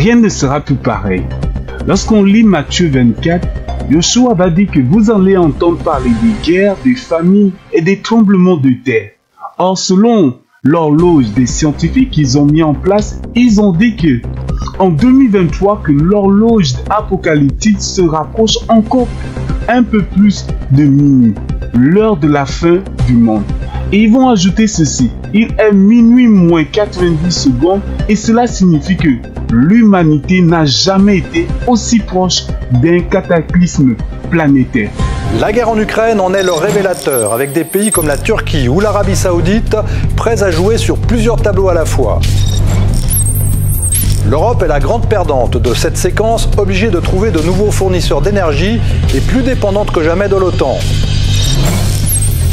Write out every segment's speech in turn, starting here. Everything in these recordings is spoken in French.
rien ne sera plus pareil. Lorsqu'on lit Matthieu 24, Yoshua va dire que vous allez entendre parler des guerres, des famines et des tremblements de terre. Or, selon l'horloge des scientifiques qu'ils ont mis en place, ils ont dit que en 2023, que l'horloge apocalyptique se rapproche encore un peu plus de minuit, l'heure de la fin du monde. Et ils vont ajouter ceci, il est minuit moins 90 secondes et cela signifie que l'humanité n'a jamais été aussi proche d'un cataclysme planétaire. La guerre en Ukraine en est le révélateur, avec des pays comme la Turquie ou l'Arabie Saoudite prêts à jouer sur plusieurs tableaux à la fois. L'Europe est la grande perdante de cette séquence, obligée de trouver de nouveaux fournisseurs d'énergie et plus dépendante que jamais de l'OTAN.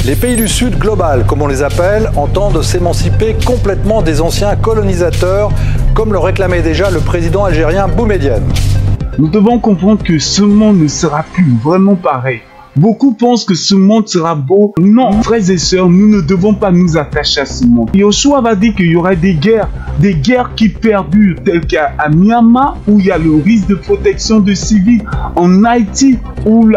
Les pays du Sud global, comme on les appelle, entendent s'émanciper complètement des anciens colonisateurs, comme le réclamait déjà le président algérien Boumedienne. Nous devons comprendre que ce monde ne sera plus vraiment pareil. Beaucoup pensent que ce monde sera beau. Non, frères et sœurs, nous ne devons pas nous attacher à ce monde. Yoshua va dire qu'il y aura des guerres qui perdurent, telles qu'à Myanmar, où il y a le risque de protection de civils, en Haïti, où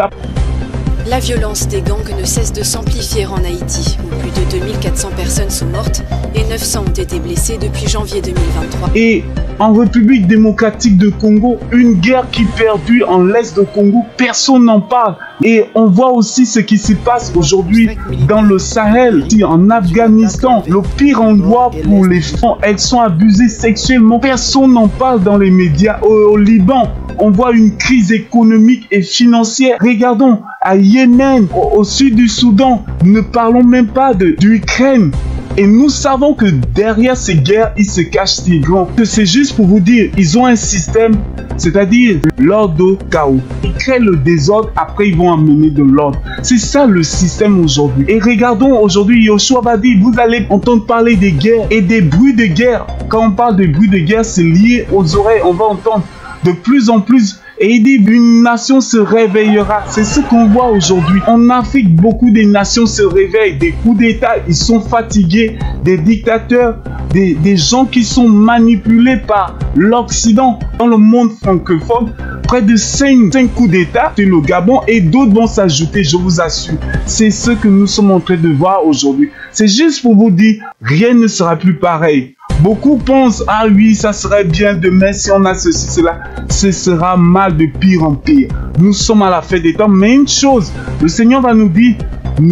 La violence des gangs ne cesse de s'amplifier en Haïti, où plus de 2400 personnes sont mortes et 900 ont été blessées depuis janvier 2023. Et en République démocratique de Congo, une guerre qui perdure en l'est du Congo, personne n'en parle. Et on voit aussi ce qui se passe aujourd'hui dans le Sahel, en Afghanistan, le pire endroit pour les femmes. Elles sont abusées sexuellement. Personne n'en parle dans les médias. Au Liban, on voit une crise économique et financière. Regardons à Yémen, au sud du Soudan. Ne parlons même pas de l'Ukraine. Et nous savons que derrière ces guerres, il se cache des grands. C'est juste pour vous dire, ils ont un système, c'est-à-dire l'ordre chaos. Ils créent le désordre, après ils vont amener de l'ordre. C'est ça le système aujourd'hui. Et regardons aujourd'hui, Yoshua va dire, vous allez entendre parler des guerres et des bruits de guerre. Quand on parle de bruits de guerre, c'est lié aux oreilles. On va entendre de plus en plus. Et il dit, une nation se réveillera. C'est ce qu'on voit aujourd'hui. En Afrique, beaucoup de nations se réveillent. Des coups d'État, ils sont fatigués. Des dictateurs, des gens qui sont manipulés par l'Occident. Dans le monde francophone, près de 5 coups d'État sur le Gabon et d'autres vont s'ajouter, je vous assure. C'est ce que nous sommes en train de voir aujourd'hui. C'est juste pour vous dire, rien ne sera plus pareil. Beaucoup pensent, ah oui, ça serait bien demain si on a ceci, cela. Ce sera mal de pire en pire. Nous sommes à la fin des temps, mais une chose, le Seigneur va nous dire,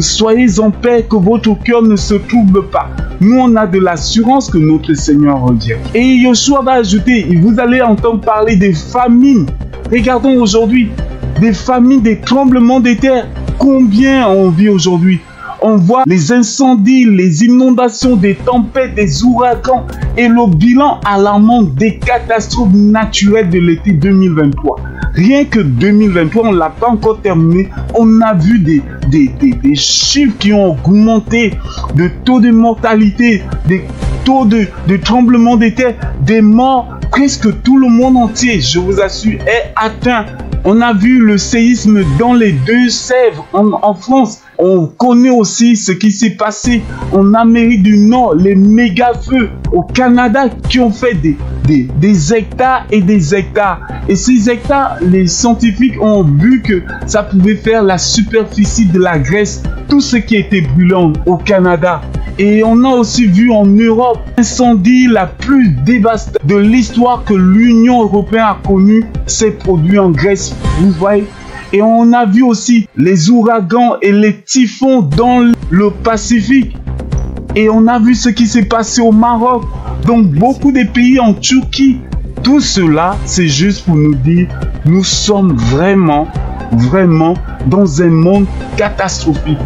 soyez en paix, que votre cœur ne se trouble pas. Nous, on a de l'assurance que notre Seigneur revient. Et Yoshua va ajouter, vous allez entendre parler des famines. Regardons aujourd'hui, des famines, des tremblements de terre. Combien on vit aujourd'hui? On voit les incendies, les inondations, des tempêtes, des ouragans et le bilan alarmant des catastrophes naturelles de l'été 2023. Rien que 2023, on ne l'a pas encore terminé. On a vu des chiffres qui ont augmenté, de taux de mortalité, des taux de tremblement de terre, des morts. Presque tout le monde entier, je vous assure, est atteint. On a vu le séisme dans les Deux-Sèvres en France. On connaît aussi ce qui s'est passé en Amérique du Nord, les méga-feux au Canada qui ont fait des hectares et des hectares. Et ces hectares, les scientifiques ont vu que ça pouvait faire la superficie de la Grèce, tout ce qui était brûlant au Canada. Et on a aussi vu en Europe l'incendie la plus dévastatrice de l'histoire que l'Union européenne a connue s'est produit en Grèce. Vous voyez? Et on a vu aussi les ouragans et les typhons dans le Pacifique. Et on a vu ce qui s'est passé au Maroc. Donc beaucoup de pays en Turquie. Tout cela, c'est juste pour nous dire, nous sommes vraiment dans un monde catastrophique.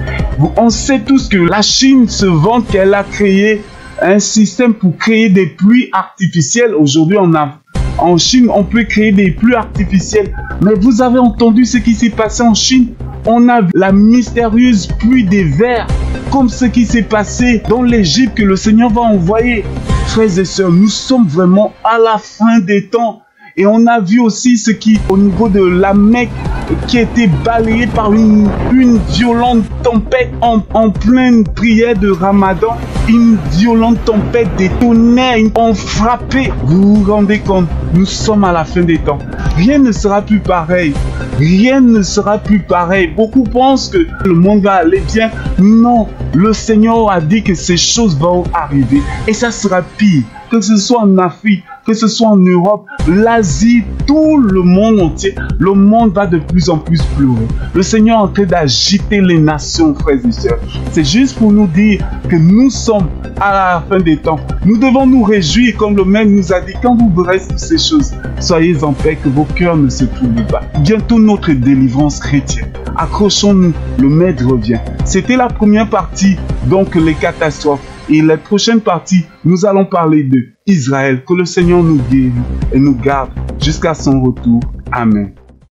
On sait tous que la Chine se vante qu'elle a créé un système pour créer des pluies artificielles. Aujourd'hui, en Chine, on peut créer des pluies artificielles. Mais vous avez entendu ce qui s'est passé en Chine? On a la mystérieuse pluie des vers, comme ce qui s'est passé dans l'Égypte que le Seigneur va envoyer. Frères et sœurs, nous sommes vraiment à la fin des temps. Et on a vu aussi ce qui, au niveau de la Mecque, qui a été balayée par une violente tempête en pleine prière de Ramadan. Une violente tempête, des tonnerres ont frappé. Vous vous rendez compte, nous sommes à la fin des temps. Rien ne sera plus pareil. Rien ne sera plus pareil. Beaucoup pensent que le monde va aller bien. Non, le Seigneur a dit que ces choses vont arriver. Et ça sera pire. Que ce soit en Afrique, que ce soit en Europe, l'Asie, tout le monde entier, le monde va de plus en plus pleurer. Le Seigneur est en train d'agiter les nations, frères et sœurs. C'est juste pour nous dire que nous sommes à la fin des temps. Nous devons nous réjouir, comme le Maître nous a dit, quand vous verrez toutes ces choses, soyez en paix, que vos cœurs ne se troublent pas. Bientôt notre délivrance chrétienne. Accrochons-nous, le Maître revient. C'était la première partie, donc les catastrophes. Et la prochaine partie, nous allons parler de Israël. Que le Seigneur nous guérisse et nous garde jusqu'à son retour. Amen.